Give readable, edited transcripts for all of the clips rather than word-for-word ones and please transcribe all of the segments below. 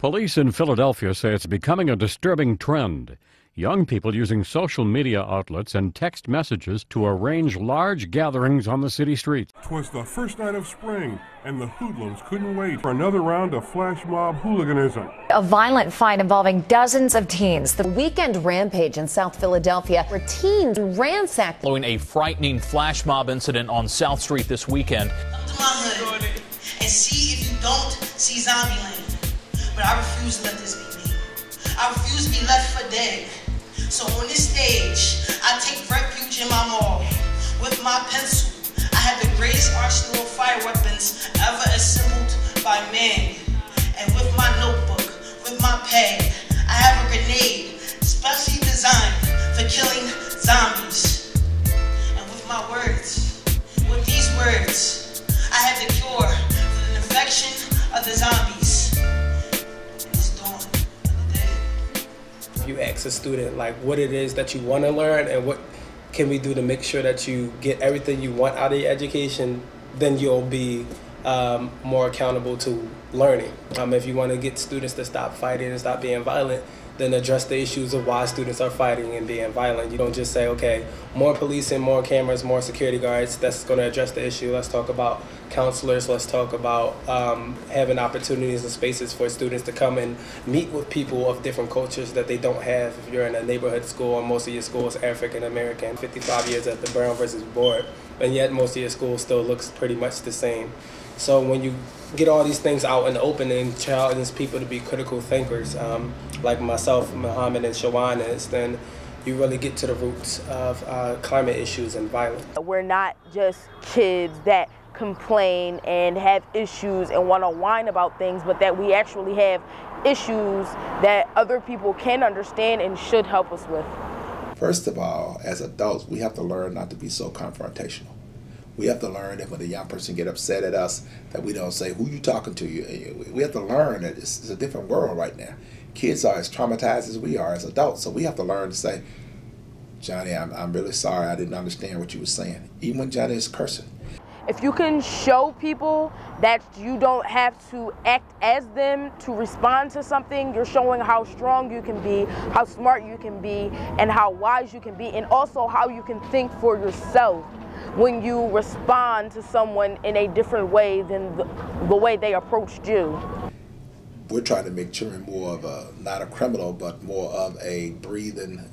Police in Philadelphia say it's becoming a disturbing trend. Young people using social media outlets and text messages to arrange large gatherings on the city streets. 'Twas the first night of spring, and the hoodlums couldn't wait for another round of flash mob hooliganism. A violent fight involving dozens of teens. The weekend rampage in South Philadelphia where teens ransacked. Following a frightening flash mob incident on South Street this weekend. Come to my hood and see if you don't see Zombieland. But I refuse to let this be me. I refuse to be left for dead. So on this stage, I take refuge in my mall. With my pencil, I have the greatest arsenal of fire weapons ever assembled by man. And with my notebook, with my pad, I have a grenade specially designed for killing zombies. And with my words, with these words, I have the cure for the infection of the zombies. And it's dawn of the day. You ask a student like what it is that you want to learn and what can we do to make sure that you get everything you want out of your education, then you'll be more accountable to learning. If you want to get students to stop fighting and stop being violent, then address the issues of why students are fighting and being violent. You don't just say, okay, more policing, more cameras, more security guards, that's going to address the issue. Let's talk about counselors. Let's talk about having opportunities and spaces for students to come and meet with people of different cultures that they don't have. If you're in a neighborhood school and most of your school is African American, 55 years at the Brown versus Board, and yet most of your school still looks pretty much the same. So when you get all these things out in the open and challenge people to be critical thinkers, like myself, Muhammad, and Shawan is, then you really get to the roots of climate issues and violence. We're not just kids that complain and have issues and want to whine about things, but that we actually have issues that other people can understand and should help us with. First of all, as adults, we have to learn not to be so confrontational. We have to learn that when a young person get upset at us, that we don't say, who you talking to? We have to learn that it's a different world right now. Kids are as traumatized as we are as adults, so we have to learn to say, Johnny, I'm really sorry, I didn't understand what you were saying, even when Johnny is cursing. If you can show people that you don't have to act as them to respond to something, you're showing how strong you can be, how smart you can be, and how wise you can be, and also how you can think for yourself when you respond to someone in a different way than the way they approached you. We're trying to make children more of a, not a criminal, but more of a breathing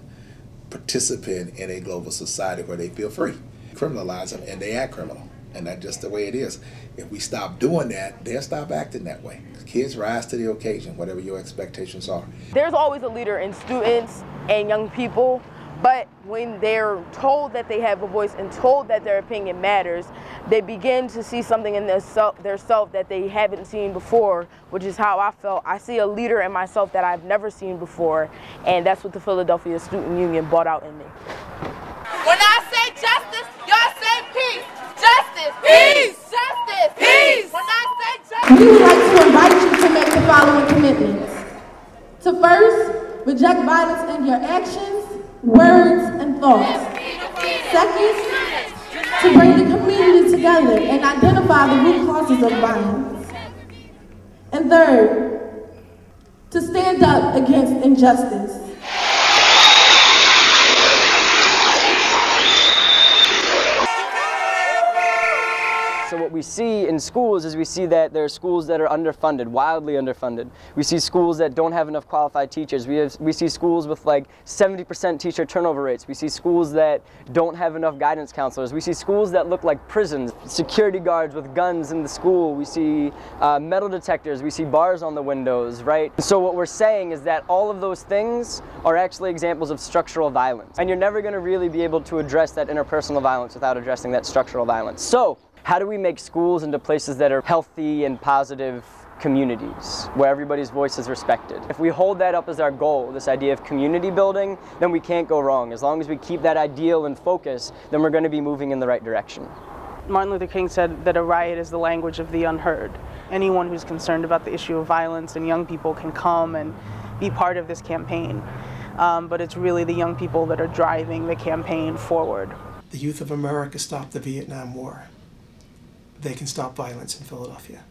participant in a global society where they feel free. Criminalize them and they act criminal. And that's just the way it is. If we stop doing that, they'll stop acting that way. Kids rise to the occasion, whatever your expectations are. There's always a leader in students and young people, but when they're told that they have a voice and told that their opinion matters, they begin to see something in their self that they haven't seen before, which is how I felt. I see a leader in myself that I've never seen before, and that's what the Philadelphia Student Union brought out in me. When I say justice, y'all say peace. Justice, peace, justice, peace. When I say justice. We would like to invite you to make the following commitments. To first, reject violence in your actions, words, and thoughts. Second, to bring the community together and identify the root causes of violence. And third, to stand up against injustice. So what we see in schools is we see that there are schools that are underfunded, wildly underfunded. We see schools that don't have enough qualified teachers. We see schools with like 70% teacher turnover rates. We see schools that don't have enough guidance counselors. We see schools that look like prisons, security guards with guns in the school. We see metal detectors. We see bars on the windows, right? So what we're saying is that all of those things are actually examples of structural violence. And you're never going to really be able to address that interpersonal violence without addressing that structural violence. So how do we make schools into places that are healthy and positive communities, where everybody's voice is respected? If we hold that up as our goal, this idea of community building, then we can't go wrong. As long as we keep that ideal in focus, then we're going to be moving in the right direction. Martin Luther King said that a riot is the language of the unheard. Anyone who's concerned about the issue of violence and young people can come and be part of this campaign. But it's really the young people that are driving the campaign forward. The youth of America stopped the Vietnam War. They can stop violence in Philadelphia.